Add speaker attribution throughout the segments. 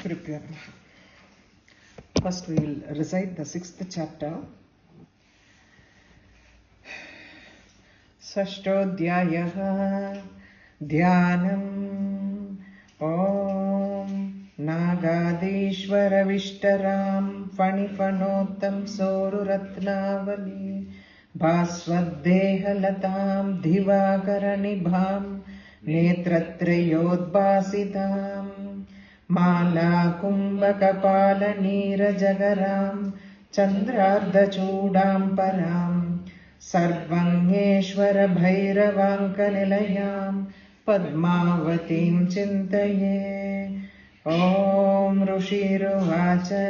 Speaker 1: Gurubhyo Namaha. First we will recite the 6th chapter. Sashtodhyayah Dhyanam Om Nagadishvara Vishtaram Fanifanotam Soruratnavali Bhaswadehalatam Divakaranibham Netratrayodbasitam Mala Kumbhakapala Neerajagaram Chandrardachudam Param Sarvangeshwara Bhairavankannilayam Padmavatim Chintaye. Om Rushiruvacha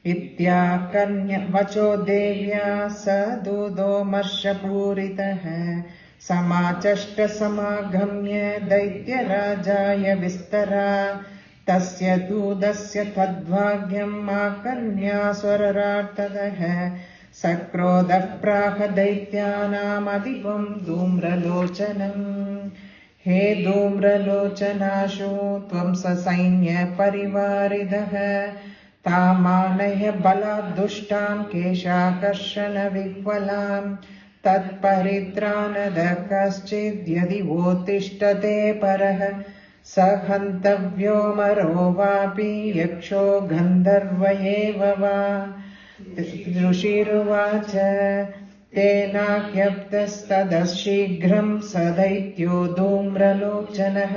Speaker 1: Ityakanya Vacho Devya Sadudo Marshapuritah Samachashta Samagamya Daitya Rajaya Vistara Tasya Dudasya Tadvagyam Akanya Swararartadaha Sakrodah Praha Daityanam Adivam Dhumralochanam. He Dhumralochanashu Tvam Sasainya Parivaridaha Tamanaya Baladushtam Keshakarshana Vikvalam Tat Paritranada Kaschid Yadi Votishtate Paraha Sahantavyo Marovapi Yaksho Gandharvayeva Va. Rushiruvacha Tenakyaptastadashighram Sadaityo Dhumralochanah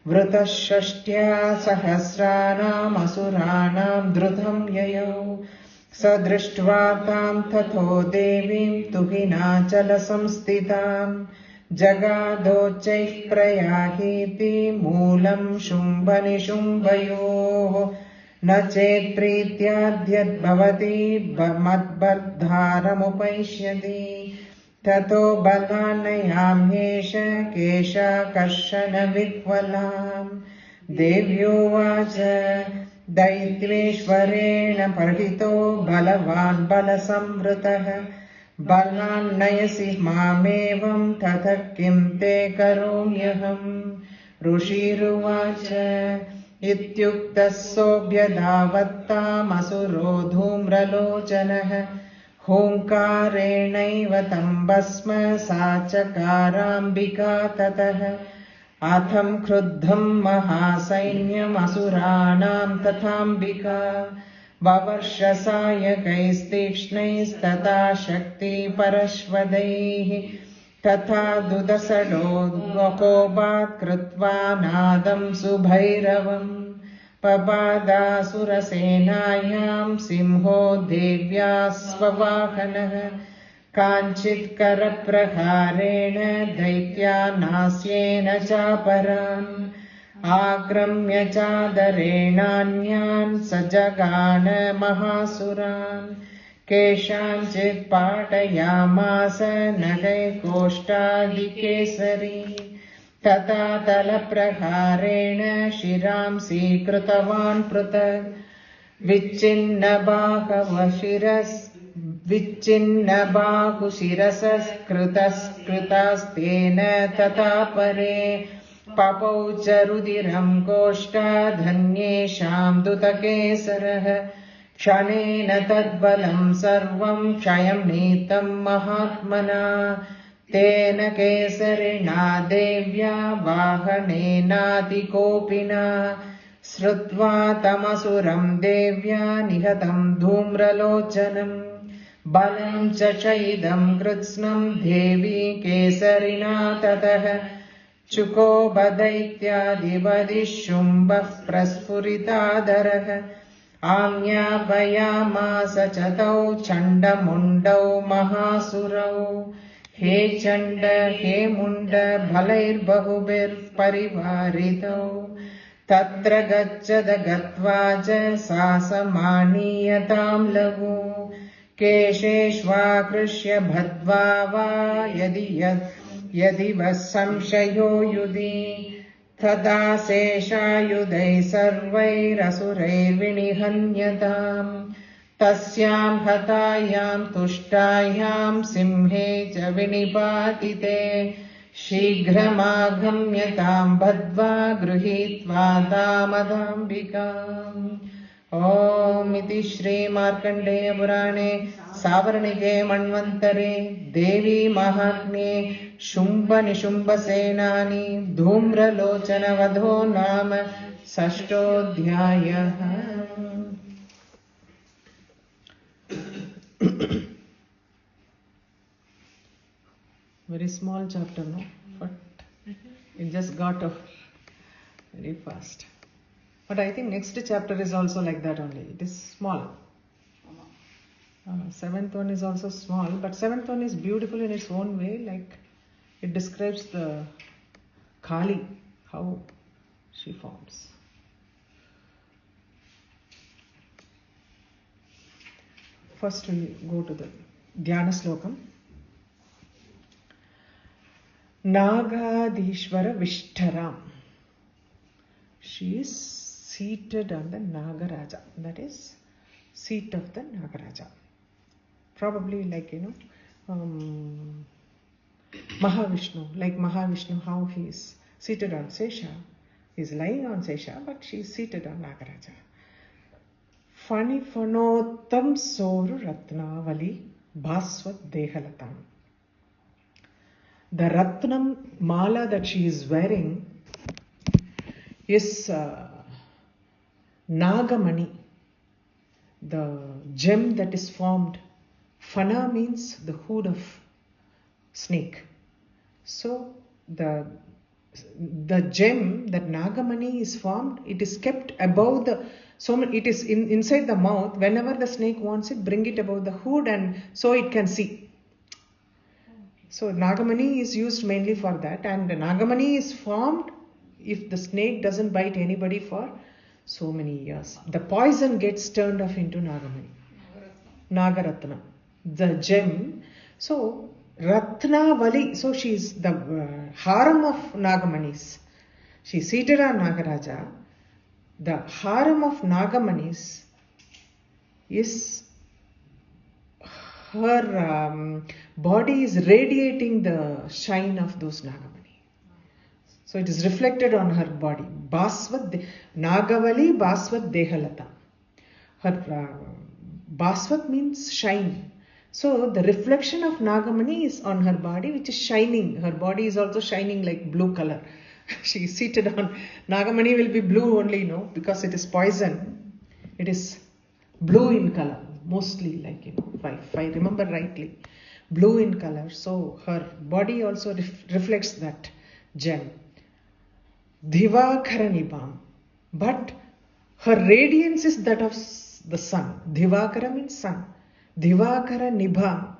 Speaker 1: Vrutashashtya Sahasranam Asuranam Drutam Yayau Sadrishtva tam Tatho Devim Tuhinachala Samstitam Jagadochaih Prayahiti Moolam Shumbani Shumbayoh Na chetprityadhyad bhavati madbardharamupaisyati tato balanayamyesha kesha karshana vikvalam. Devyo vacha daitveshvarena parhito balavan balasamvritah balan nayasi mamevam tatha kim te karomyaham. Rushiruvacha Ityuktassobhyadhavattam asuro dhumralochanah Homkarenaiva tam basma sachakarambika tatah Atham kruddham mahasainyam asuranam tathambika Vavarshasayakaistikshnais tata shakti parashvadaihi Tatha dudasado vakobat krutva nadam subhairavam Pabada surasenayam simho devya svavahanah Kanchit karapraharena daitya nasyena chaparan Agramya chadarenanyan sajagana mahasuran Keshanchit patayamasa nagai koštadikesari Tata talapraharena shiram sikrutavan prutak Vichinna bahu shirasas krutastena tata pare Papau charudiram koštadhanyesham dutakesarah Kshanena tadbalam sarvam kshayam nitam mahatmana Tena kesarina devya vahanena tikopina Srutva tamasuram devya nihatam dhumralochanam Balam chachaidam kritsnam devi kesarina tatah Chuko badaityadivadishumbah prasfuritadarah Amya vayamasa chatau chandamundau mahasurau He chanda he munda bhalair bahubir parivaritau Tatra gacchada gatvaja sasamaniyatam lagu Kesheshva krishya bhadvava yadi vasamshayo yudi Tada seshayudai sarvair asurair vinihanyatam Tasyam hatayam tushtayam simhe cha vinipatite शीघ्रमागम्यतां बद्ध्वा गृहीत्वा तामदाम्बिकाम्। ॐ इति श्रीमार्कण्डेयपुराणे सावर्णिके मन्वन्तरे देवी महात्म्ये शुम्भनिशुम्भसेनानी धूम्रलोचनवधो नाम षष्ठोऽध्यायः। Very small chapter, no? But it just got off very fast. But I think next chapter is also like that only. It is small. Seventh one is also small, but seventh one is beautiful in its own way. Like it describes the Kali, how she forms. First we go to the Dhyana Slokam. Nagadishvara Vishtaram. She is seated on the Nagaraja. That is seat of the Nagaraja. Probably like, Mahavishnu. Like Mahavishnu, how he is seated on Sesha. He is lying on Sesha, but she is seated on Nagaraja. Fani Fanottam Soru Ratnavali Bhaswat Dehalatam. The Ratnam mala that she is wearing is Nagamani, the gem that is formed. Fana means the hood of snake. So the gem that Nagamani is formed, it is kept above the, it is inside the mouth. Whenever the snake wants it, bring it above the hood and so it can see. So Nagamani is used mainly for that, and the Nagamani is formed if the snake doesn't bite anybody for so many years. The poison gets turned off into Nagamani. Nagaratna. The gem. So Ratnavali. So she is the harem of Nagamanis. She is seated on Nagaraja. The harem of Nagamanis is her body is radiating the shine of those Nagamani. So it is reflected on her body. Nagavali Baswat Dehalata. Her Baswat means shine. So the reflection of Nagamani is on her body, which is shining. Her body is also shining like blue color. She is seated on, Nagamani will be blue only, because it is poison. It is blue in color. Mostly like, if I remember rightly, blue in color. So her body also reflects that gem. Divakara Nibam. But her radiance is that of the sun. Divakara means sun. Divakara Nibam.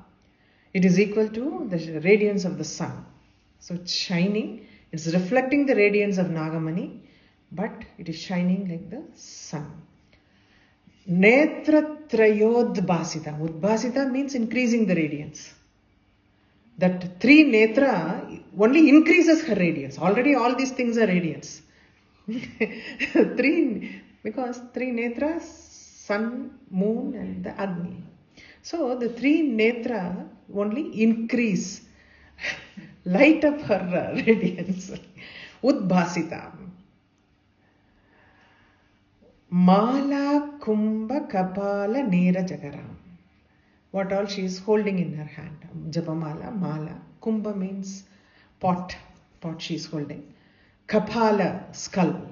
Speaker 1: It is equal to the radiance of the sun. So it's shining. It's reflecting the radiance of Nagamani, but it is shining like the sun. Netra Trayodbhasita. Udbhasita means increasing the radiance. That three netra only increases her radiance. Already all these things are radiance. Because three netras, sun, moon and the Agni. So the three netra only increase, light up her radiance. Udbhasita. Mala Kumbha Kapala Nera Jagaram. What all she is holding in her hand. Japamala, Mala. Kumbha means pot she is holding. Kapala, skull.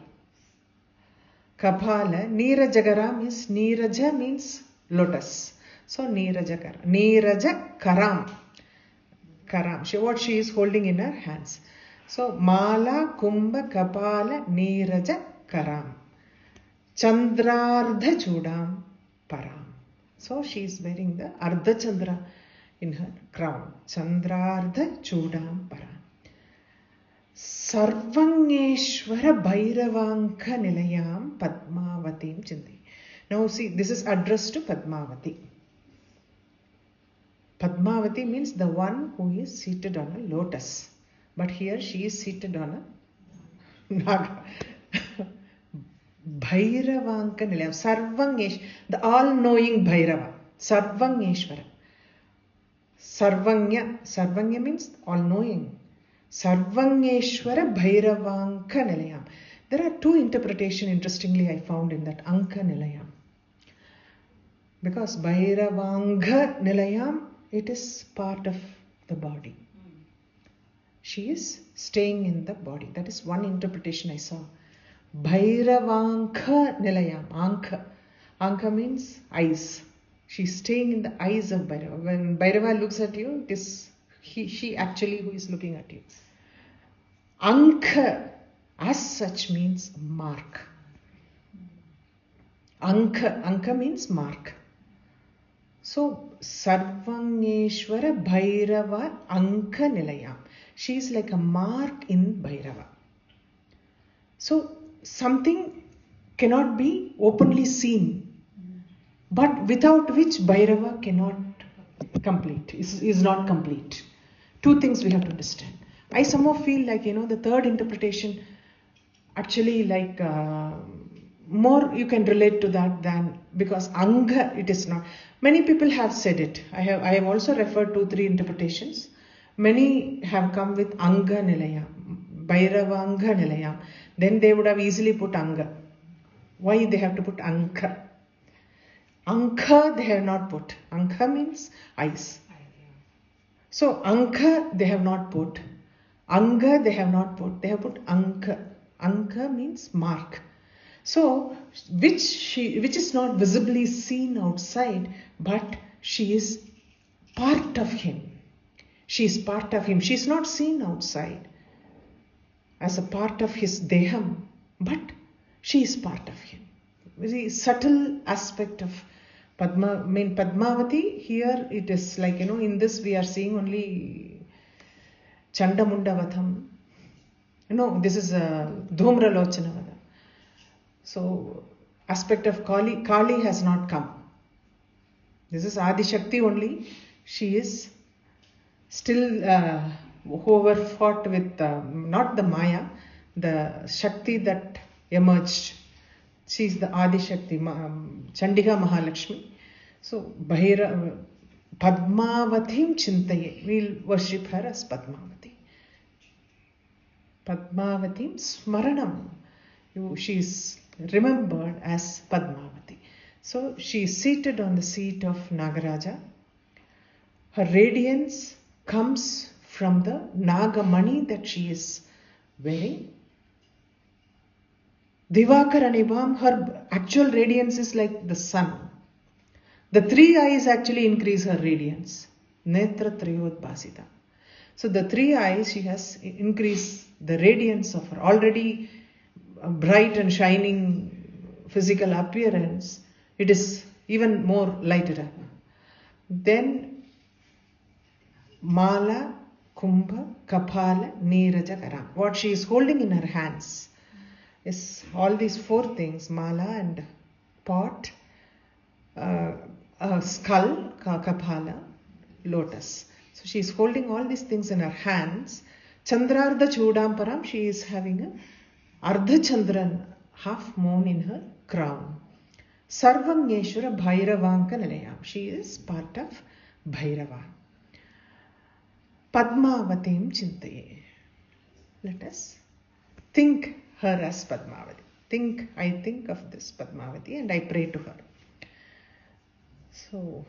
Speaker 1: Kapala, Nera Jagaram is, Niraja means lotus. So Niraja Karam. Karam. What she is holding in her hands. So Mala Kumbha Kapala Niraja Karam. Chandrardha Chudam Param. So she is wearing the Ardha Chandra in her crown. Chandrardha Chudam Param. Sarvangeshwara Bhairavanka Nilayam Padmavatim Chindi. Now see, this is addressed to Padmavati. Padmavati means the one who is seated on a lotus. But here she is seated on a Naga. Bhairavanka Nilayam. Sarvangesh, the all-knowing Bhairava. Sarvangeshwara. Sarvanya. Sarvanya means all-knowing. Sarvangeshwara Bhairavanka Nilayam. There are two interpretations, interestingly, I found in that Anka Nilayam. Because Bhairavanga Nilayam, it is part of the body. She is staying in the body. That is one interpretation I saw. Bhairavanka Nilayam. Anka. Anka means eyes. She's staying in the eyes of Bhairava. When Bhairava looks at you, it is she actually who is looking at you. Anka as such means mark. Anka means mark. So, Sarvangeshwara Bhairava Anka Nilayam. She is like a mark in Bhairava. So, something cannot be openly seen, but without which Bhairava cannot complete, is not complete. Two things we have to understand. I somehow feel like, the third interpretation actually like more you can relate to that than, because Anga it is not. Many people have said it. I have also referred to 3 interpretations. Many have come with Anga Nilayam, Bhairava Anga Nilayam. Then they would have easily put Anga. Why they have to put Anka? Anka they have not put. Anka means eyes. So Anka they have not put. Anga they have not put. They have put Anka. Anka means mark. So which is not visibly seen outside, but she is part of him. She is part of him. She is not seen outside as a part of his deham, but she is part of him. Very subtle aspect of Padmavati. Here it is like, in this we are seeing only Chandamunda Vatham. This is Dhumra Lochana Vatham. So, aspect of Kali has not come. This is Adi Shakti only. She is still whoever fought with not the Maya, the Shakti that emerged. She is the Adi Shakti, Chandika Mahalakshmi. So Padmavatim Chintaye. We'll worship her as Padmavati. Padmavatim Smaranam. She is remembered as Padmavati. So she is seated on the seat of Nagaraja. Her radiance comes from the Nagamani that she is wearing. Divakaranibam, her actual radiance is like the sun. The 3 eyes actually increase her radiance. Netra Triyot Basita. So the 3 eyes, she has increased the radiance of her already bright and shining physical appearance. It is even more lighted up. Then Mala, Kumbha, Kapala, Neeraja, Karam. What she is holding in her hands is all these 4 things: Mala and pot, skull, Kapala, lotus. So she is holding all these things in her hands. Chandrardha Chudamparam, she is having a Ardha Chandran, half moon in her crown. Sarvangeshwara Bhairavanka Nilayam. She is part of Bhairava. Padmavatim Chintaye. Let us think her as Padmavati. I think of this Padmavati and I pray to her. So,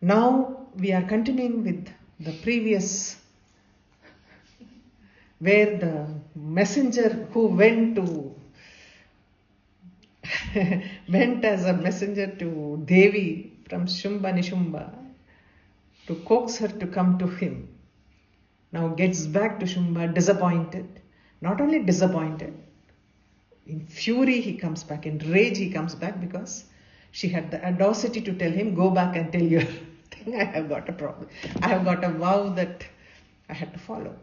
Speaker 1: now we are continuing with the previous, where the messenger who went as a messenger to Devi from Shumba Nishumba to coax her to come to him, now gets back to Shumba disappointed. Not only disappointed, in fury he comes back, in rage he comes back, because she had the audacity to tell him, go back and tell your thing, I have got a problem. I have got a vow that I had to follow.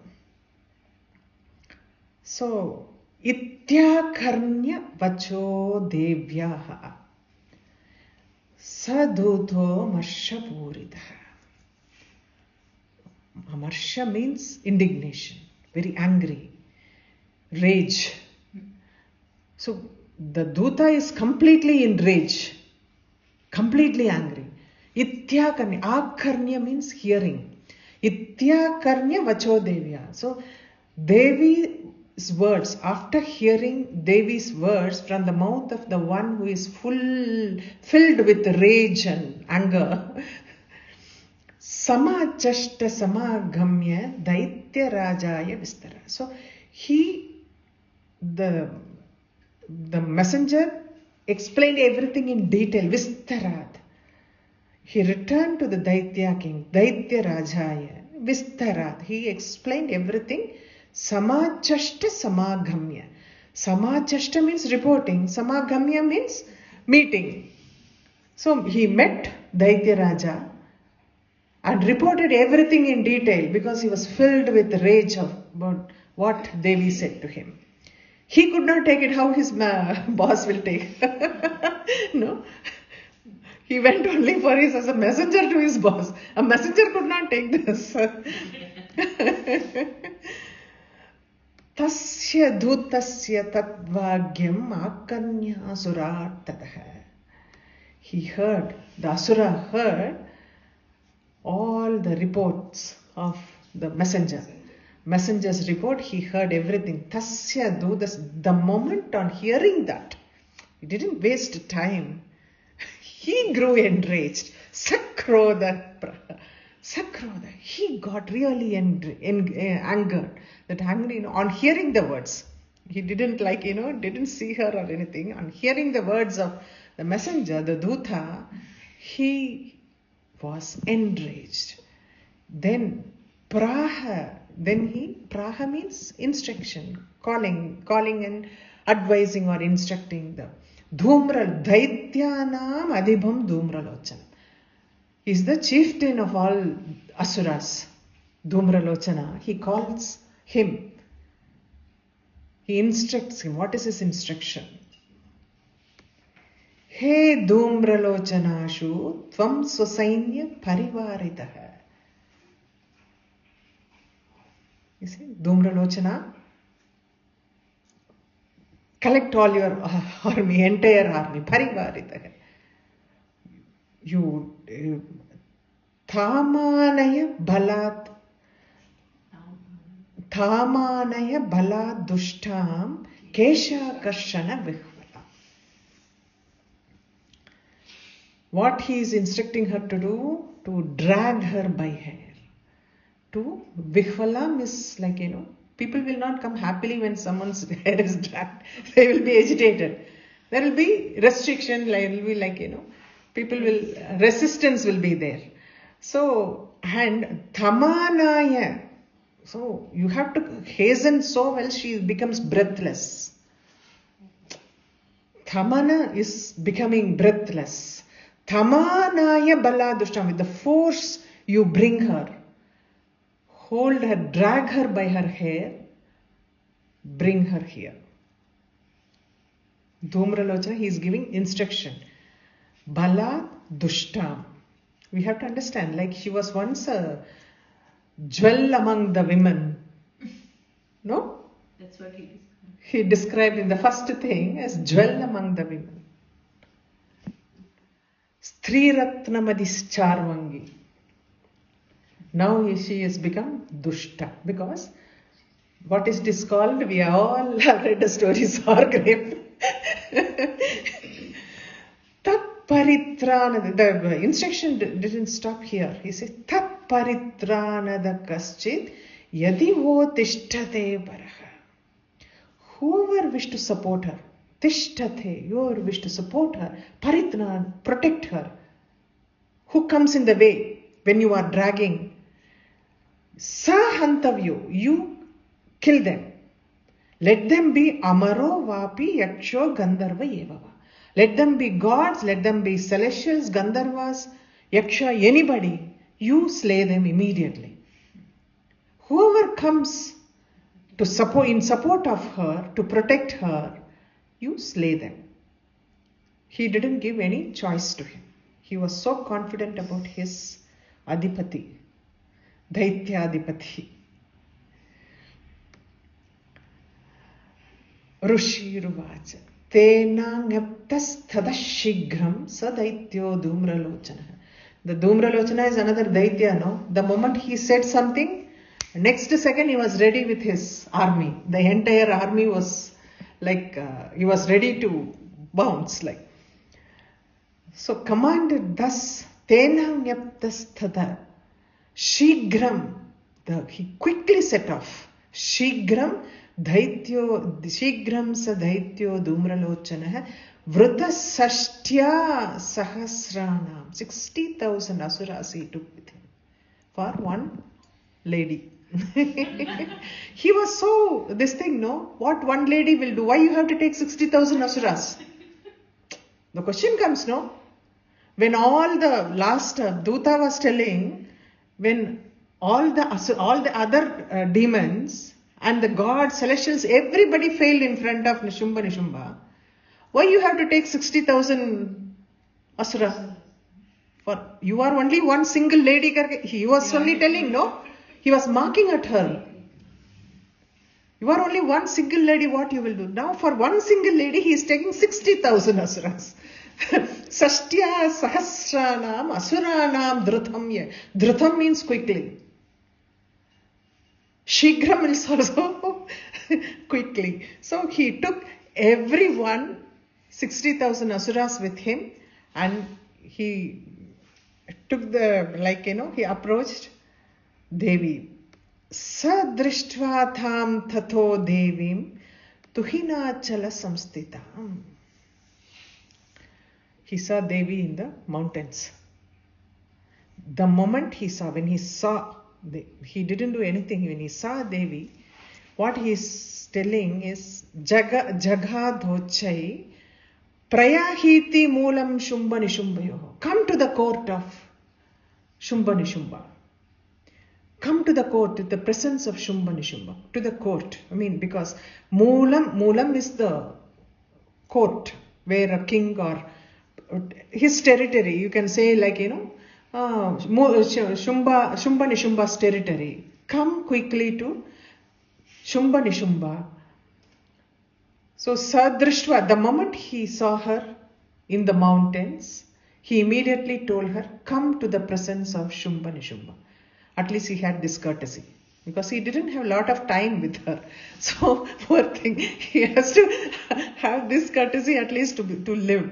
Speaker 1: So, Ityakarnya vacho devyaha sadhuto marshapuritaha. Marsha means indignation, very angry, rage. So the Duta is completely in rage, completely angry. Ityakarnya, akarnya means hearing. Ityakarnya vacho devya. So Devi's words, after hearing Devi's words from the mouth of the one who is filled with rage and anger, samachashta samagamya daitya rajaya vistara. So the messenger explained everything in detail, vistarat. He returned to the Daitya king, Daitya Rajaya, Vistarat. He explained everything. Samachashta samagamya. Samachashta means reporting. Samagamya means meeting. So he met Daitya Raja and reported everything in detail because he was filled with rage about what Devi said to him. He could not take it. How his boss will take? No. He went only for his as a messenger to his boss. A messenger could not take this. Tasya dhutasya tadvagyam akanya asurattataha. He heard, the asura heard all the reports of the messenger. Messenger's report, he heard everything. Tasya dhutas. The moment on hearing that, he didn't waste time. He grew enraged. Sakrodha. He got really angered. That angry, on hearing the words. He didn't didn't see her or anything. On hearing the words of the messenger, the Dutha, he was enraged. Then Praha means instruction, calling and advising or instructing the Dhumra Daityanam Adibham Dhumralochana. He is the chieftain of all asuras. Dhumralochana. He calls him. He instructs him. What is his instruction? He Dhumralochanashu Tvam Swasainya Parivaritaha. You see, Dhumralochana, collect all your army, entire army, Parivaritaha. You Thamanaya Balat Dushtam Kesha Karshana Vihvala. What he is instructing her to do? To drag her by hair. To Vihvalam is people will not come happily when someone's hair is dragged. They will be agitated. There will be restriction, people will, resistance will be there. So, and Thamanaya. So, you have to hasten so well, she becomes breathless. Thamana is becoming breathless. Thamanaya Baladushtam. With the force you bring her. Hold her, drag her by her hair, bring her here. Dhumralochana, he is giving instruction. Bala Dushtam. We have to understand, she was once a jewel among the women. No?
Speaker 2: That's what he described.
Speaker 1: He described in the first thing as jewel among the women. Stri Ratnamadis Charvangi. Now she has become Dushta. Because what is this called? We all have read the stories Orgrave. Tat Paritranada. The instruction didn't stop here. He says, Tat Paritranada Kaschit Yadivo Tishtate Paraha. Whoever wished to support her, Tishtate, whoever wished to support her, Paritran, protect her. Who comes in the way when you are dragging? Sahantavyo, you kill them. Let them be Amaro, Vapi, Yaksho, Gandharva, Evava. Let them be gods, let them be celestials, Gandharvas, Yaksha, anybody. You slay them immediately. Whoever comes to support, in support of her, to protect her, you slay them. He didn't give any choice to him. He was so confident about his Adipati. Daityadipati. Rushiruvacha. Tena ngaptas thadashigram sadaityo dhumralochana. The Dhumralochana is another Daitya, no? The moment he said something, next second he was ready with his army. The entire army was like, he was ready to bounce. Like. So commanded thus, Tena Nyaptasthada, Shigram, he quickly set off. Shigram sa Daityo Dhumralochana, Vrita Sashtya Sahasranam, 60,000 asuras he took with him for one lady. He was so, this thing, no? What one lady will do? Why you have to take 60,000 asuras? The question comes, no? When all the last Duta was telling, when all the other demons and the gods, celestials, everybody failed in front of Nishumba. Why you have to take 60,000 asura? For you are only one single lady. He was only telling, no? He was marking at her. You are only one single lady, what you will do? Now for one single lady, he is taking 60,000 asuras. Sashtya Sahasranam Asuranam Dhrutam. Dhrutam means quickly. Shigram is also quickly. So he took everyone, 60,000 asuras with him, and he took he approached Devi. Sadrishtva tham tatho devim tuhinachala samstitam. He saw Devi in the mountains. The moment he saw, he didn't do anything. When he saw Devi, what he is telling is Jagadhochai Prayahiti Moolam Shumba Nishumbayoho. Come to the court of Shumba Nishumba. Come to the court, to the presence of Shumba Nishumba. To the court. Because Moolam is the court where a king or his territory, you can say Shumba Nishumba's territory. Come quickly to Shumba Nishumba. So Sadrishtva, the moment he saw her in the mountains, he immediately told her, come to the presence of Shumba Nishumba. At least he had this courtesy. Because he didn't have a lot of time with her. So poor thing, he has to have this courtesy at least to live.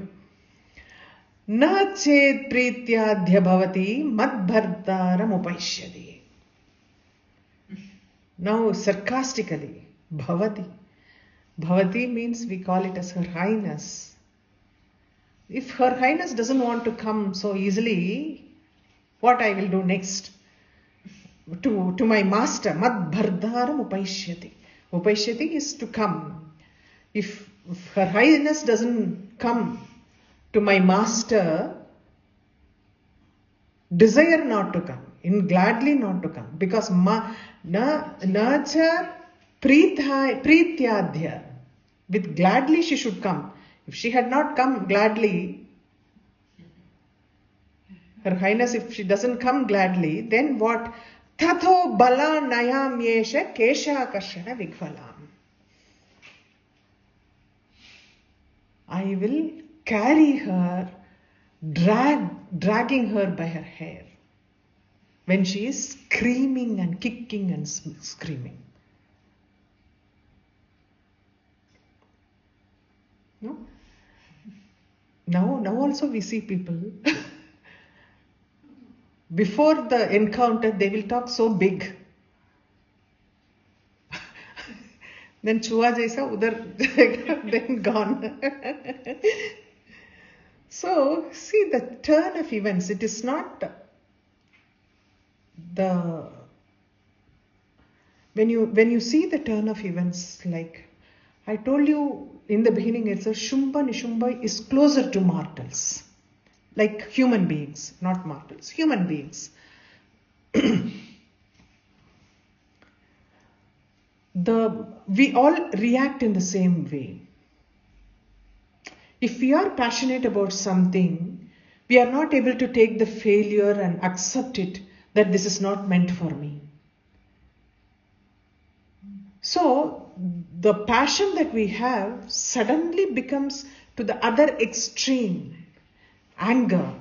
Speaker 1: Na ched prityadhya bhavati madbhartaram upaishyati. Now sarcastically, bhavati. Bhavati means we call it as Her Highness. If Her Highness doesn't want to come so easily, what I will do next? To my master, madbhartaram upaishyati. Upaishyati is to come. If Her Highness doesn't come to my master, desire not to come, gladly not to come, because nacha prityadhya, with gladly she should come. If she had not come gladly, Her Highness, if she doesn't come gladly, then what? Tatho bala nayam yesha kesha karshana vigvalam. I will carry her, dragging her by her hair when she is screaming and kicking and screaming. No? Now also we see people before the encounter they will talk so big. Then chua jaisa udhar then gone. So see the turn of events. It is not when you see the turn of events, like I told you in the beginning, it's a Shumba Nishumba is closer to mortals, like human beings, not mortals, human beings. We all react in the same way. If we are passionate about something, we are not able to take the failure and accept it, that this is not meant for me. So the passion that we have suddenly becomes to the other extreme, anger.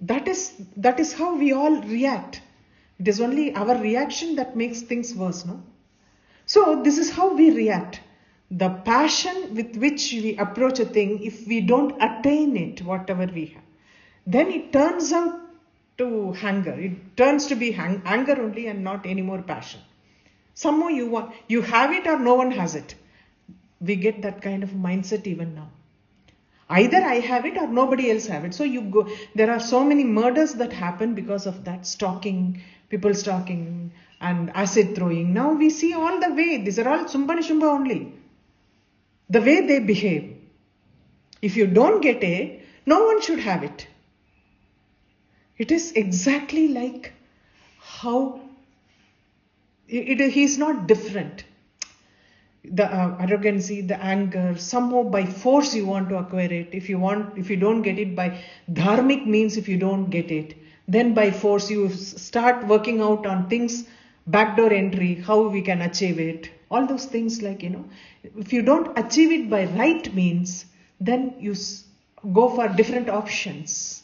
Speaker 1: That is how we all react. It is only our reaction that makes things worse, no? So this is how we react. The passion with which we approach a thing, if we don't attain it, whatever we have, then it turns out to anger. It turns to be anger only and not any more passion. Somehow you have it or no one has it. We get that kind of mindset even now. Either I have it or nobody else have it. So there are so many murders that happen because of that stalking, people stalking and acid throwing. Now we see all the way. These are all Sumba Nishumba only. The way they behave. If you don't get it, no one should have it. It is exactly like how he's not different. The arrogancy, the anger, somehow by force you want to acquire it. If you don't get it by dharmic means, if you don't get it, then by force you start working out on things, backdoor entry, how we can achieve it. All those things if you don't achieve it by right means, then you go for different options.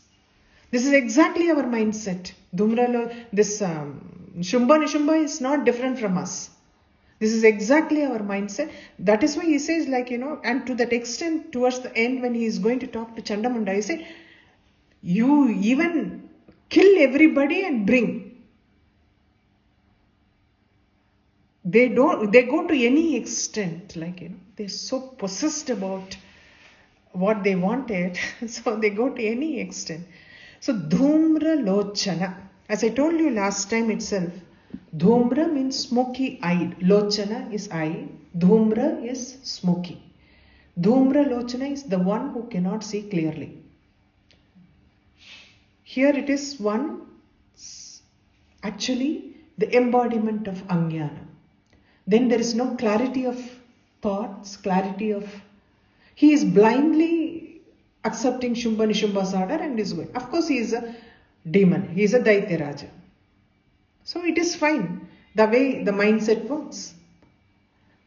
Speaker 1: This is exactly our mindset. This Shumba Nishumba is not different from us. This is exactly our mindset. That is why he says and to that extent towards the end when he is going to talk to Chandamunda, he said, you even kill everybody and bring. They go to any extent, they're so possessed about what they wanted, so they go to any extent. So Dhumra Lochana, as I told you last time itself, Dhumra means smoky eyed, Lochana is eye, Dhumra is smoky. Dhumra Lochana is the one who cannot see clearly. Here it is actually the embodiment of Ajnana. Then there is no clarity of thoughts, he is blindly accepting Shumba Nishumba's order and is going. Of course he is a demon, he is a Daitya Raja. So it is fine, the way the mindset works.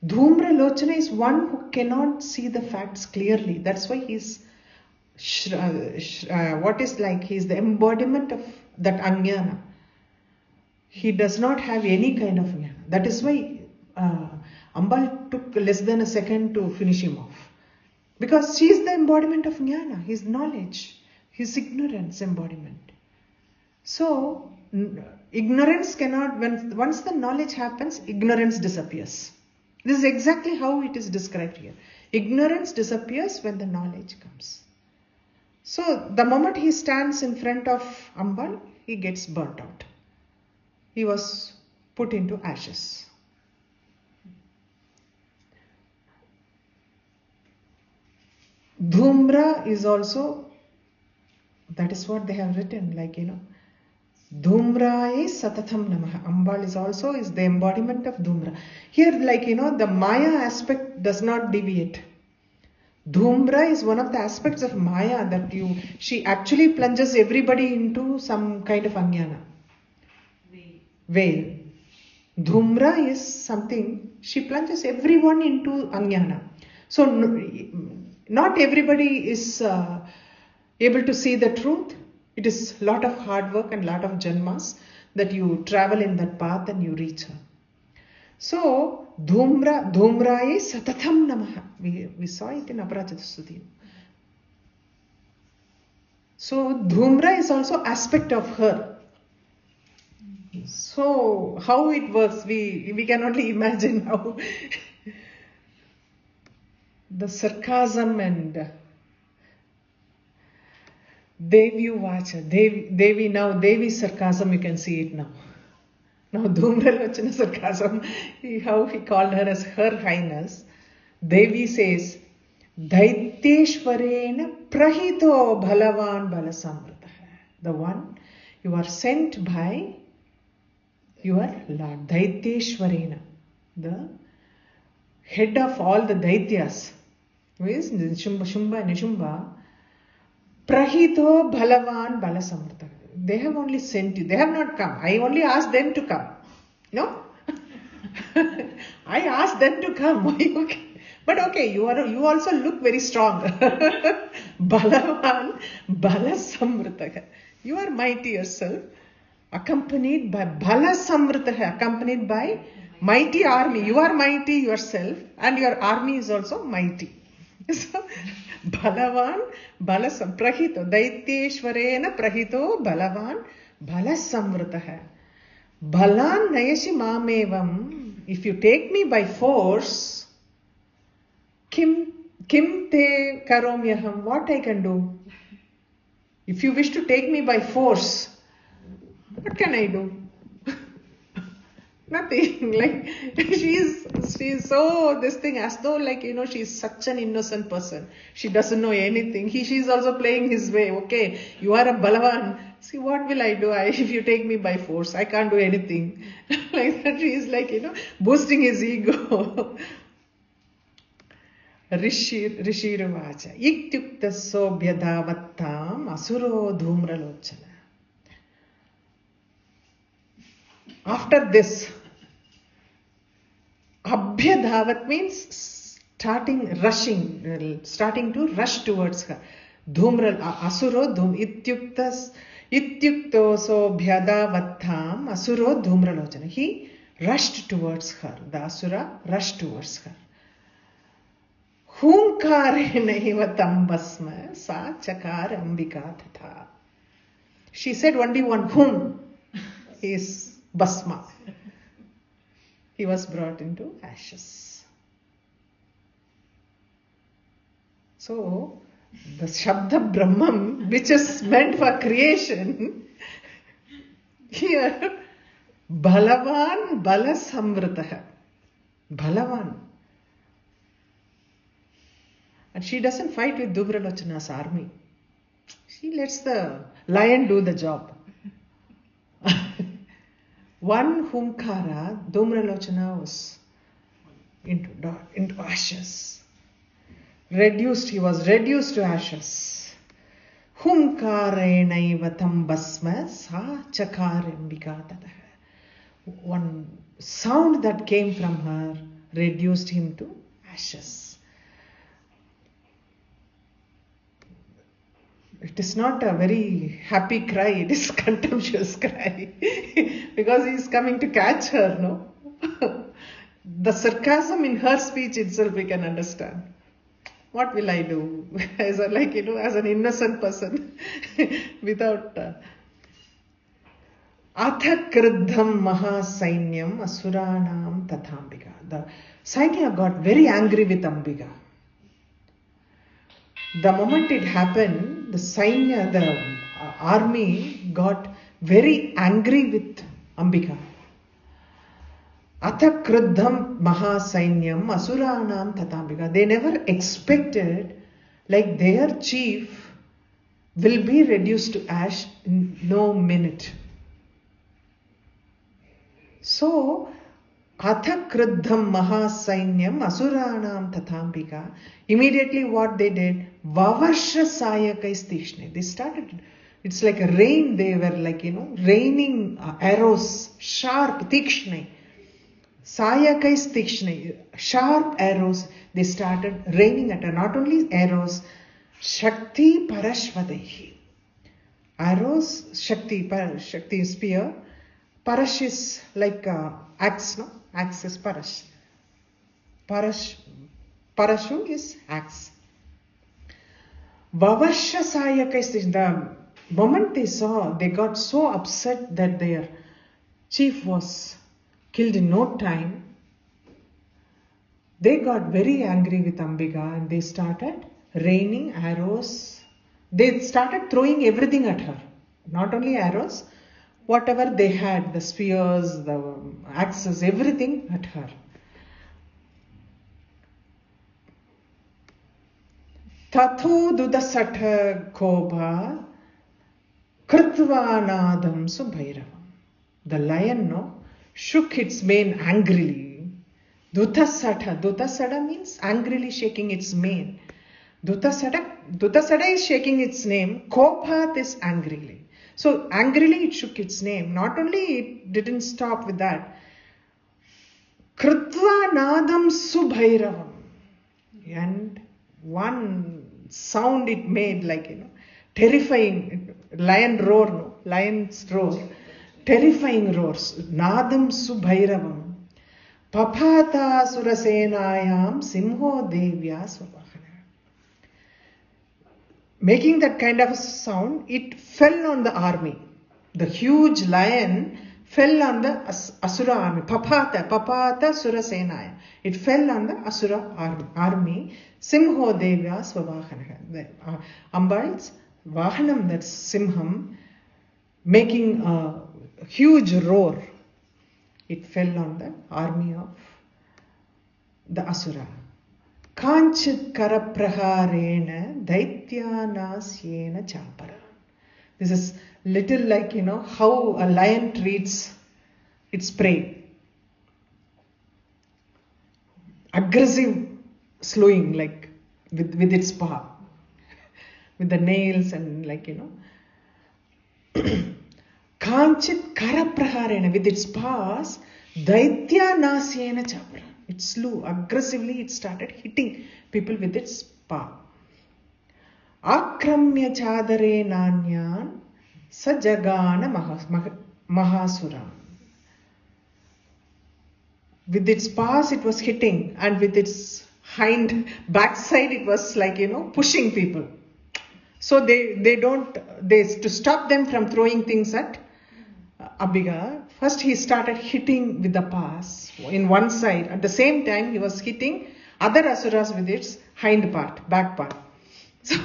Speaker 1: Dhumra Lochana is one who cannot see the facts clearly. That's why he is he is the embodiment of that Ajnana. He does not have any kind of Jnana. That is why Ambal took less than a second to finish him off. Because she is the embodiment of Jnana, his knowledge, his ignorance embodiment. So, ignorance cannot, once the knowledge happens, ignorance disappears. This is exactly how it is described here. Ignorance disappears when the knowledge comes. So, the moment he stands in front of Ambal, he gets burnt out. He was put into ashes. Dhumra is also, that is what they have written, Dhumra is Satatham Namaha. Ambal is the embodiment of Dhumra. Here, the Maya aspect does not deviate. Dhumra is one of the aspects of Maya that she actually plunges everybody into some kind of Ajnana. Veil. Dhumra is something, she plunges everyone into Ajnana. So, not everybody is able to see the truth. It is a lot of hard work and lot of janmas that you travel in that path and you reach her. So, Dhumra is Satatham Namaha. We saw it in Aparajita. So, Dhumra is also aspect of her. So, how it works, we can only imagine how the sarcasm and Devi Vacha, Devi sarcasm, you can see it now. Now Dhumra Lochana sarcasm, how he called her as Her Highness. Devi says, Daiteshwarena prahito bhalavan balasamrita. The one you are sent by your Lord, Daiteshwarena, the head of all the Daityas, who is Shumba and Nishumba, Prahito Bhalavan Balasamrita. They have only sent you. They have not come. I only asked them to come. No? I asked them to come. Okay. But okay, you also look very strong. Balavan Balasamrita. You are mighty yourself, accompanied by Bala Samvrita, accompanied by mighty army. You are mighty yourself, and your army is also mighty. So, Balavan, Balasam, Prahito, Daityeshwarena Prahito, Balavan, Balasamvrita. Balan Nayashi Mamevam. If you take me by force, Kim te karomyaham, what I can do? If you wish to take me by force, what can I do? Nothing. Like she's so this thing, as though like she's such an innocent person. She doesn't know anything. She's also playing his way. Okay, you are a Balavan. See, what will I do? If you take me by force, I can't do anything. Like that, she's like boosting his ego. Rishirvacha iktyukta sobhyadavattam asuro dhumralochana. After this, abhyadavat means starting to rush towards her. Dhumral asuro dhum ityukto sobhyadavattam asuro dhumralochana. He rushed towards her. The asura rushed towards her. Humkarenaiva tambasma sa chakar ambika tatha. She said only one hum is basma. He was brought into ashes. So, the Shabda Brahman, which is meant for creation, here, Balavan Bala Samvritaha. Balavan. And she doesn't fight with Dhubralochana's army. She lets the lion do the job. One Humkara, Dhubralochana was into ashes. He was reduced to ashes. Humkarenaiva tambasma sa chakarambika tataha. One sound that came from her reduced him to ashes. It is not a very happy cry, it is contemptuous cry. Because he is coming to catch her, no? The sarcasm in her speech itself we can understand. What will I do? As an innocent person, without... Atha kriddham mahasainyam asuranam tathambika. The Sainya got very angry with Ambika. The moment it happened, the army got very angry with Ambika. Atha kriddham mahasainyam asuranam tathambika. They never expected like their chief will be reduced to ash in no minute. So, Atha kriddham mahasainyam asuranam tathambika. Immediately what they did, Vavasha sayakais tikshne. They started, it's like a rain, they were like, raining arrows, sharp, tikshne. Sayakais tikshne, sharp arrows, they started raining at her. Not only arrows, Shakti parashvadehi. Arrows, Shakti spear. Parash is like axe, no? Axe is parash. Parashu is axe. Vavasha sayakais. The moment they saw, they got so upset that their chief was killed in no time. They got very angry with Ambika and they started raining arrows. They started throwing everything at her. Not only arrows, whatever they had, the spears, the axes, everything at her. Tathu dudasatha kobha kritvanadam subhairavam. The lion, shook its mane angrily. Dutasada means angrily shaking its mane. Dutasada is shaking its name. Kobhat is angrily. So angrily it shook its name. Not only it didn't stop with that. Kritva nadam subhairavam. And one sound it made like, terrifying. lion roar, no? Lions roar. Terrifying roars. Nadam subhairavam. Papata surasenayam simho devya svabhana. Making that kind of a sound, it fell on the army. The huge lion fell on the Asura army. Papata surasenaya. It fell on the Asura army. Simho devya svabhana. The Ambal's Vahanam, that's Simham, making a huge roar. It fell on the army of the Asura. Kanchit karapraharena daityanasyena chapara. This is little like, how a lion treats its prey. Aggressive slowing, like with its paw. With the nails and Kanchit karapraharena, with its paws, daitya nasyena chapra. It slew aggressively, it started hitting people with its paw. Akramya chadare nanyan sajagana mahasuram. With its paws it was hitting, and with its backside it was pushing people. So to stop them from throwing things at Abhiga, first he started hitting with the paws in one side. At the same time, he was hitting other asuras with its back part. So,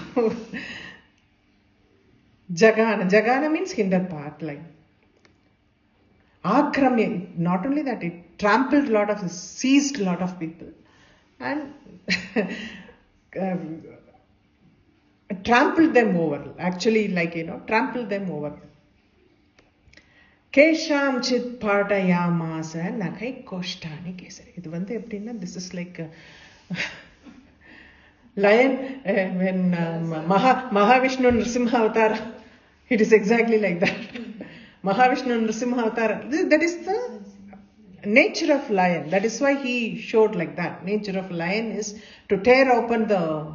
Speaker 1: Jagana means hinder part. Akramya, not only that, it seized a lot of people. And trampled them over. Actually, trampled them over. Kesham chit partayamasa nakai koshtani kesari. This is like a lion when Mahavishnu Nrsimha Avatar. It is exactly like that. Mahavishnu Nrsimha Avatar. That is the nature of lion. That is why he showed like that. Nature of lion is to tear open the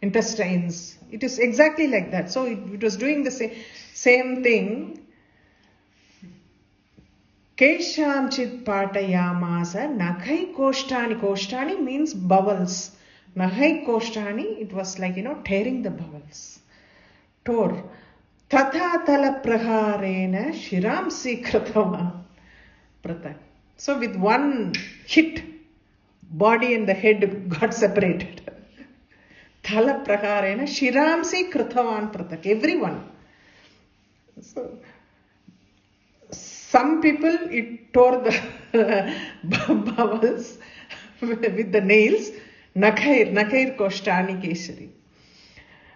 Speaker 1: intestines. It is exactly like that. So it was doing the same thing. Kesham chit partayamasa nakai koshtani. Koshtani means bowels. Nahai koshtani, it was tearing the bowels. Tore. Tatha tala praharena shiramsi kratavan. Pratak. So with one hit, body and the head got separated. Thala praharena shiramsi kratavan pratak. Everyone. So, some people, it tore the bowels with the nails. Nakair koshtani kesari.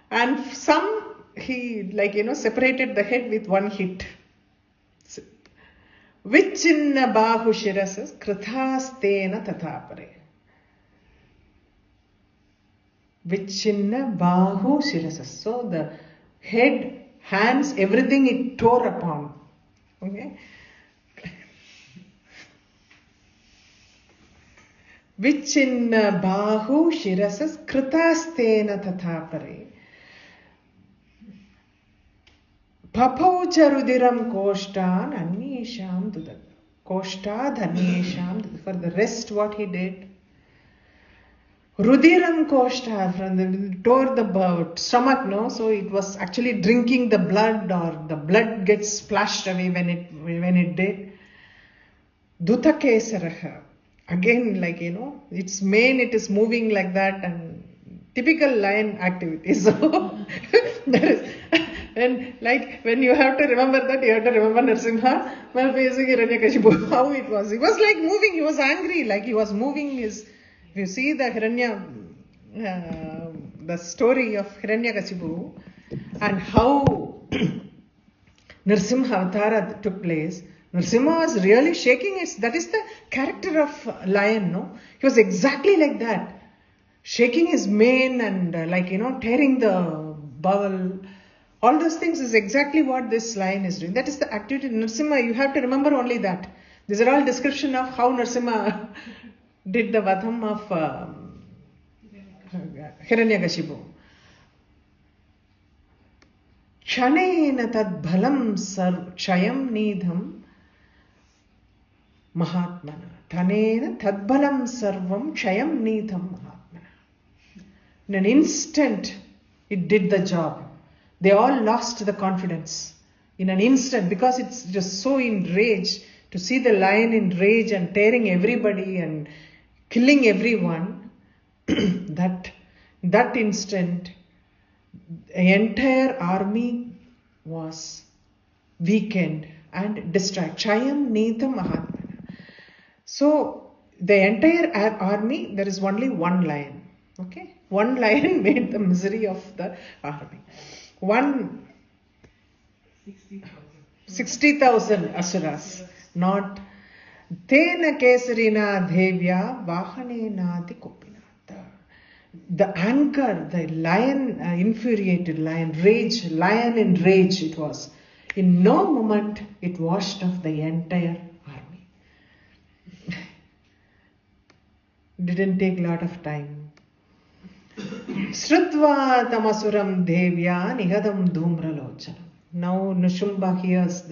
Speaker 1: And some, he separated the head with one hit. Vichinna bahu shirasas krithastena tathapare. Vichinna bahu shirasas. So the head, hands, everything it tore upon. Okay. Vichinna bahu shirasas kritastena tathapare. Papaucha rudiram koshtan anisham dudat. Koshtad anisham. For the rest, what he did? Rudiram koshta, tore the stomach, no? So it was actually drinking the blood, or the blood gets splashed away when it did. Dutakesaraha. Again, its mane, it is moving like that, and typical lion activities. So there is, and when you have to remember that, you have to remember Nrsimha. Well, basically Hiranyakashipu, how it was. He was moving, he was angry, he was moving his. If you see the the story of Hiranyakashipu and how Nrsimha Avatara took place, Nrsimha was really shaking that is the character of lion, no? He was exactly like that. Shaking his mane and tearing the bowel. All those things is exactly what this lion is doing. That is the activity. Nrsimha, you have to remember only that. These are all description of how Nrsimha did the vadham of Hiranyakashipu. Kshanena tad bhalam chayam nidham Mahatmana. Tanena tad bhalam sarvam chayam nidham Mahatmana. In an instant, it did the job. They all lost the confidence. In an instant, because it's just so enraged to see the lion in rage and tearing everybody and killing everyone, that instant, the entire army was weakened and destroyed. Chayam Nidham Mahatmana. So, the entire army, there is only one lion. Okay? One lion made the misery of the army. 60,000 asuras. Not Tena Kesarina Devya Vahane di Kopina. The anger, the lion, infuriated lion, lion in rage it was. In no moment it washed off the entire army. Didn't take a lot of time. Srutva tamasuram devya nihadam dhumralochanam. Now Nushumba hears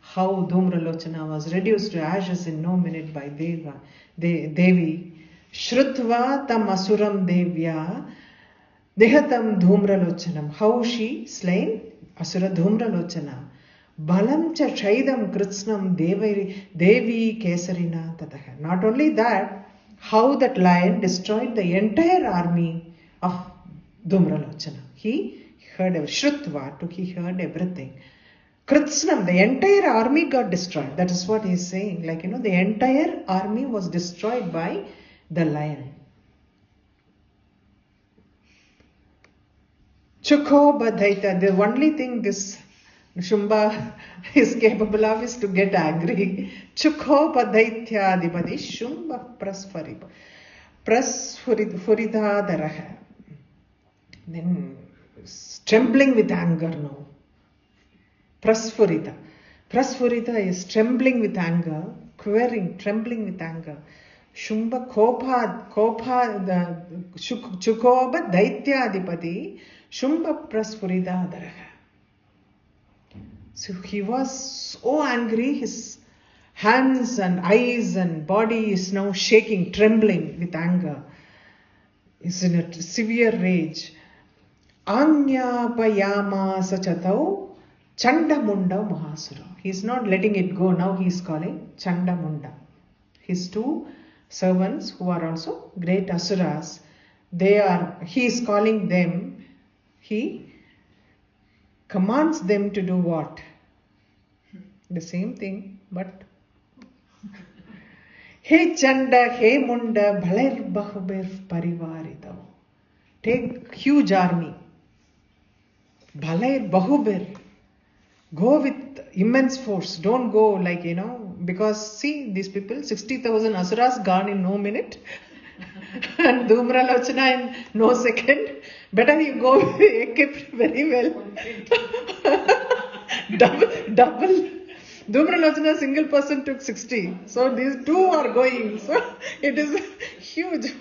Speaker 1: how Dhumralochana was reduced to ashes in no minute by Devi. Shrutva tam asuram devya dehatam dhumralochanam. How she slain asura dhumralochana. Balam cha chaidam kritsnam devi kesarina tataha. Not only that, how that lion destroyed the entire army of Dhumralochana. He heard Shrutva, he heard everything. Kritsnam, the entire army got destroyed. That is what he is saying. Like, the entire army was destroyed by the lion. Chukho Badhaita, the only thing this Shumba is capable of is to get angry. Chukho Badhaitya Adipati Shumba Prasfurida Daraha. Then trembling with anger now. Prasfurita. Prasfurita is trembling with anger, quivering, trembling with anger. Shumba Chukoba Daitya Adipati Shumba Prasfurida Daraha. So he was so angry, his hands and eyes and body is now shaking, trembling with anger. He's in a severe rage. Anya Payama Sachatau Chandamunda Mahasura. He's not letting it go. Now he is calling Chandamunda. His two servants who are also great asuras, he is calling them, he commands them to do what? The same thing, but He Chanda, He Munda, Bhaler Bahubir Parivaritav. Take huge army. Bhaler Bahubir. Go with immense force. Don't go like, because see, these people, 60,000 asuras gone in no minute. And Dhumralochana in no second. Better you go equipped very well. Double. Dhumralochana single person took 60. So these two are going. So it is huge.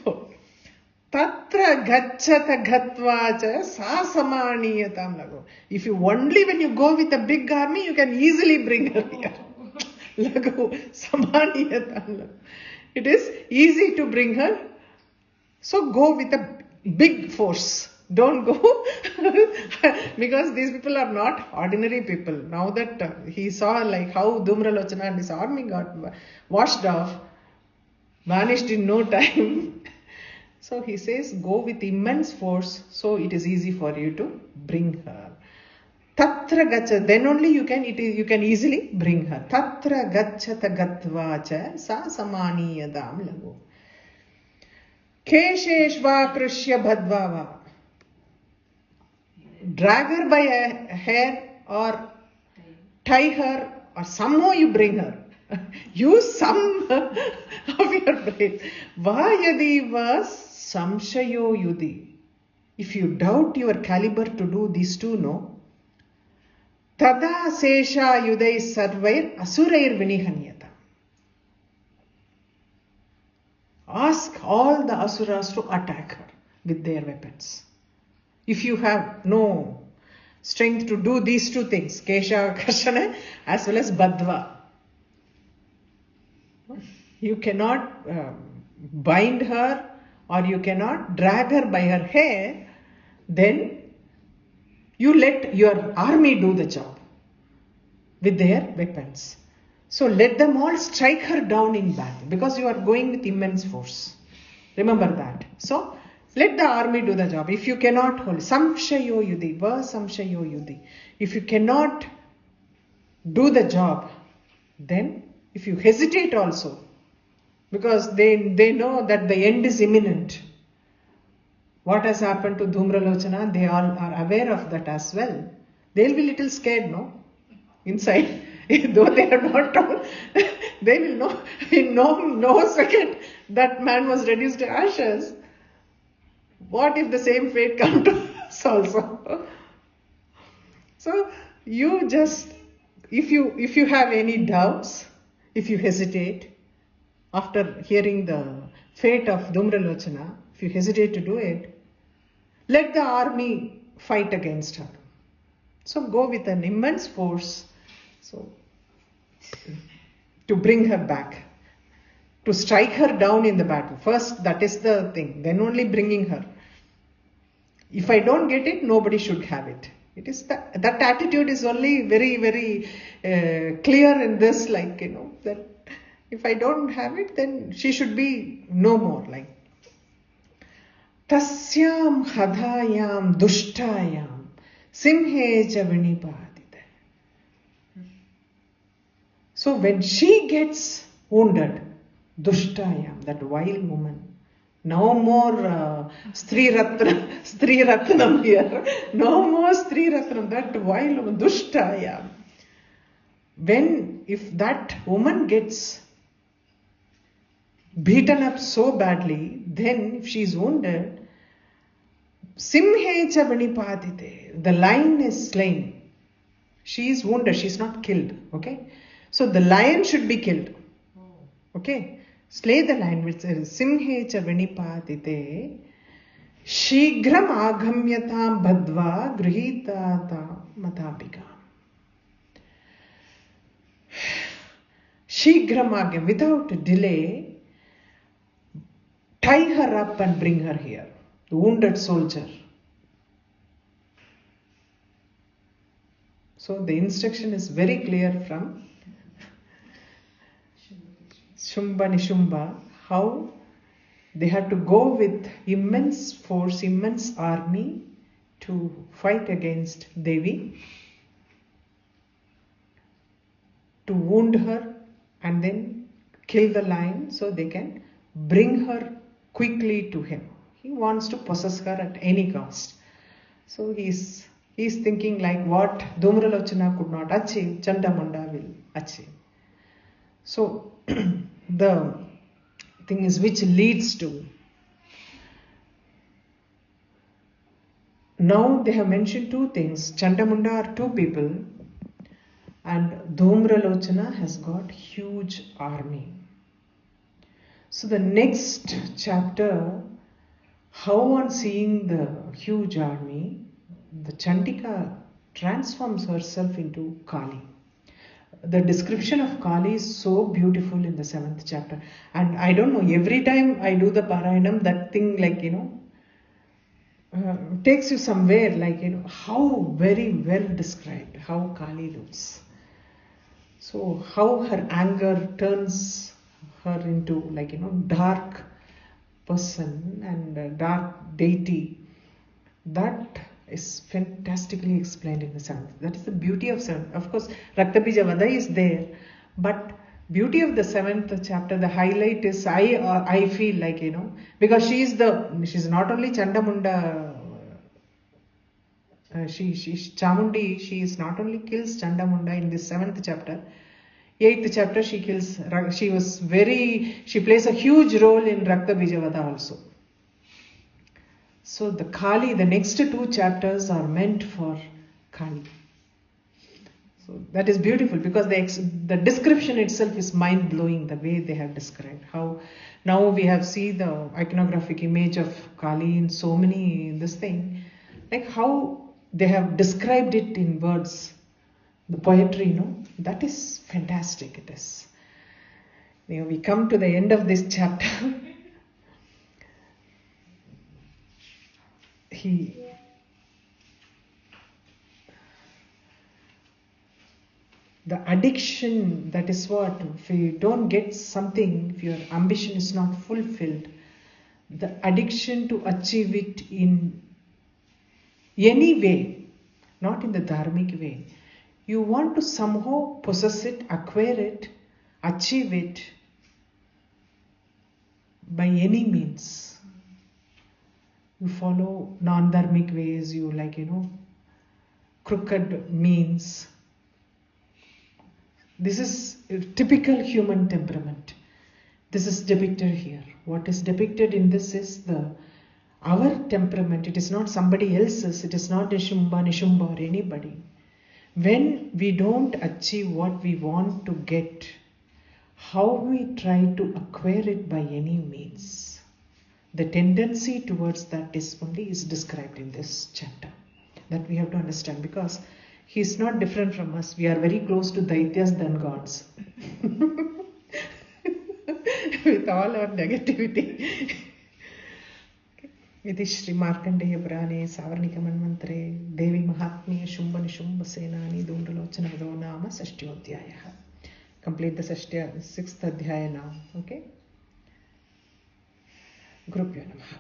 Speaker 1: Tatra gacchata gatvacha sasamaniyatam lago. If you only when you go with a big army, you can easily bring her here. Lago samaniyatam lago. It is easy to bring her. So go with a big force. Don't go because these people are not ordinary people. Now that he saw like how Dhumralochana and his army got washed off, vanished in no time. So he says, go with immense force, so it is easy for you to bring her. Tatra gacha, then only you can easily bring her. Tatra gachata gatvacha sa samani yadam lagu. Kesheshva krishya bhadvava. Drag her by a hair or tie her or somehow you bring her. Use some of your brain. Vayadi vas samshayo yudi. If you doubt your caliber to do these two, no. Tada sesha yudai sarvair asurair vinihanyata. Ask all the asuras to attack her with their weapons. If you have no strength to do these two things, Kesha Karshana as well as Badva. You cannot bind her or you cannot drag her by her hair, then you let your army do the job with their weapons. So let them all strike her down in battle, because you are going with immense force. Remember that. So let the army do the job. If you cannot hold, samshayo yudhi, va samshayo yudhi. If you cannot do the job, then if you hesitate also, because they know that the end is imminent. What has happened to Dhumralochana, they all are aware of that as well. They'll be little scared, no? Inside. Though they are not told, they will know in no second that man was reduced to ashes. What if the same fate come to us also? So you just, if you have any doubts, if you hesitate, after hearing the fate of Dhumralochana, if you hesitate to do it, let the army fight against her. So go with an immense force, so to bring her back, to strike her down in the battle. First, that is the thing. Then only bringing her. If I don't get it, nobody should have it. It is that attitude is only very, very clear in this, like, that if I don't have it, then she should be no more. Like, Tasyam hadayam dushtayam simhe javinipadite. So when she gets wounded, dushtayam, that vile woman, no more Stri Ratnam here, no more Stri Ratnam, that vile woman, dushtayam. If that woman gets beaten up so badly, then if she is wounded, simhe cha vanipadite, the lion is slain. She is wounded, she is not killed. Okay, so the lion should be killed. Okay, slay the lion, which is simhe cha vanipadite, shigram agamyatam badva grihitata matapika. Shigram agam, without delay, tie her up and bring her here, the wounded soldier. So the instruction is very clear from Shumba Nishumba, how they had to go with immense force, immense army to fight against Devi, to wound her and then kill the lion so they can bring her quickly to him. He wants to possess her at any cost. So he's thinking like what Dhumralochana could not achieve, Chandamunda will achieve. So the thing is, which leads to, now they have mentioned two things. Chandamunda are two people and Dhumralochana has got huge army. So the next chapter, how on seeing the huge army, the Chandika transforms herself into Kali. The description of Kali is so beautiful in the 7th chapter. And I don't know, every time I do the Parayanam, that thing like, takes you somewhere, like, how very well described, how Kali looks. So how her anger turns her into like, dark person and dark deity. That is fantastically explained in the 7th. That is the beauty of 7th. Of course, Raktabija Vada is there, but beauty of the 7th chapter, the highlight is, I feel like, because she's not only Chandamunda, she's Chamundi, she is not only kills Chandamunda in this 7th chapter, 8th chapter she plays a huge role in Raktabija Vada also. So the Kali, the next two chapters are meant for Kali. So that is beautiful because the description itself is mind-blowing, the way they have described. How now we have seen the iconographic image of Kali in so many, this thing. Like how they have described it in words. The poetry, that is fantastic. It is. We come to the end of this chapter. The addiction, that is what, if you don't get something, if your ambition is not fulfilled, the addiction to achieve it in any way, not in the dharmic way. You want to somehow possess it, acquire it, achieve it by any means. You follow non-dharmic ways, you crooked means. This is a typical human temperament. This is depicted here. What is depicted in this is our temperament. It is not somebody else's. It is not Nishumba or anybody. When we don't achieve what we want to get, how we try to acquire it by any means. The tendency towards that is described in this chapter. That we have to understand, because he is not different from us. We are very close to Daityas than gods. With all our negativity. Iti Shri Markandeya Purane Savarnika Manvantare Devi Mahatmyam Shumba Nishumba Senani Dundalochana Vado Nama Sashtyotyaya. Complete the 6th Adhyaya now. Okay? Gurubhyo Namaha.